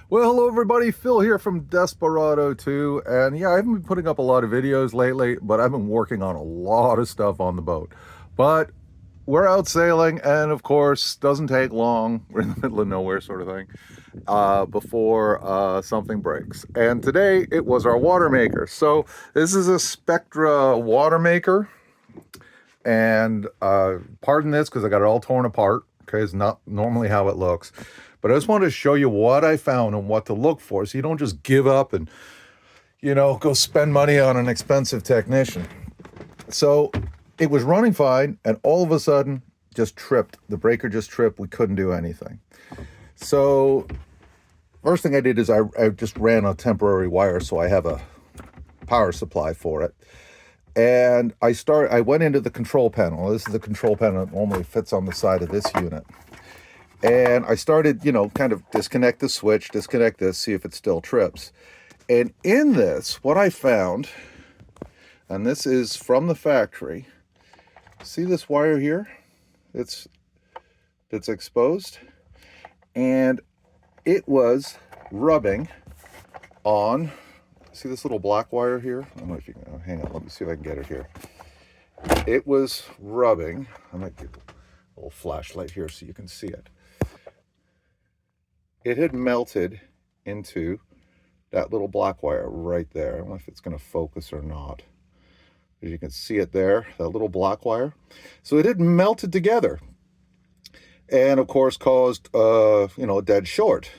Well, hello everybody, Phil here from Desperado 2, and yeah, I haven't been putting up a lot of videos lately, but I've been working on a lot of stuff on the boat. But we're out sailing, and of course, doesn't take long, we're in the middle of nowhere sort of thing, before something breaks. And today, it was our water maker. So this is a Spectra water maker, and pardon this, because I got it all torn apart. Okay, it's not normally how it looks. But I just wanted to show you what I found and what to look for, so you don't just give up and, go spend money on an expensive technician. So it was running fine, and all of a sudden, just tripped. The breaker just tripped. We couldn't do anything. So first thing I did is I just ran a temporary wire, so I have a power supply for it. And I went into the control panel. This is the control panel that normally fits on the side of this unit. And I started, kind of disconnect the switch, disconnect this, see if it still trips. And in this, what I found, and this is from the factory, see this wire here? It's exposed. And it was rubbing on, see this little black wire here? I don't know if you can, hang on, let me see if I can get it here. It was rubbing, I might get a little flashlight here so you can see it. It had melted into that little black wire right there. I don't know if it's going to focus or not. As you can see it there, that little black wire. So it had melted together. And of course caused, a dead short.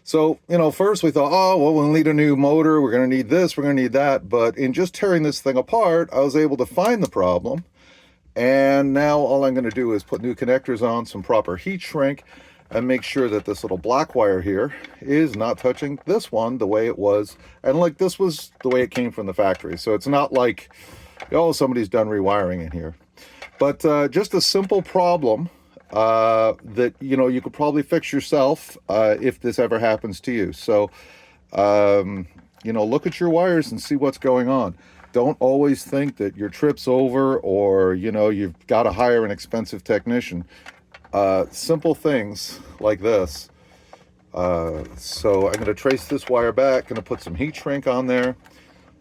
So, first we thought, oh, well, we'll need a new motor. We're going to need this. We're going to need that. But in just tearing this thing apart, I was able to find the problem. And now all I'm going to do is put new connectors on, some proper heat shrink, and make sure that this little black wire here is not touching this one the way it was. And like this was the way it came from the factory. So it's not like, oh, somebody's done rewiring in here. But just a simple problem that, you could probably fix yourself if this ever happens to you. So, look at your wires and see what's going on. Don't always think that your trip's over or, you've got to hire an expensive technician. Simple things like this. So I'm going to trace this wire back, going to put some heat shrink on there.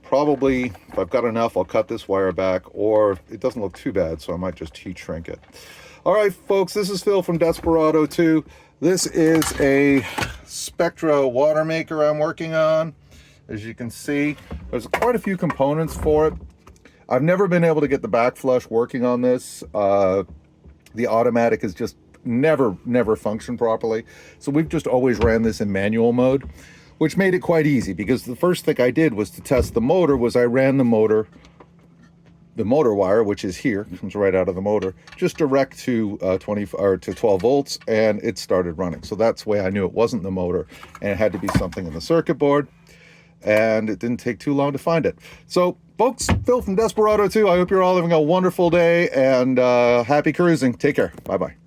Probably, if I've got enough, I'll cut this wire back, or it doesn't look too bad, so I might just heat shrink it. All right, folks, this is Phil from Desperado 2. This is a Spectra water maker I'm working on. As you can see, there's quite a few components for it. I've never been able to get the back flush working on this. The automatic is just never functioned properly. So we've just always ran this in manual mode, which made it quite easy because the first thing I did was to test the motor was I ran the motor wire, which is here, comes right out of the motor, just direct to 12 volts, and it started running. So that's the way I knew it wasn't the motor, and it had to be something in the circuit board, and it didn't take too long to find it. So folks, Phil from Desperado 2, I hope you're all having a wonderful day, and happy cruising. Take care. Bye-bye.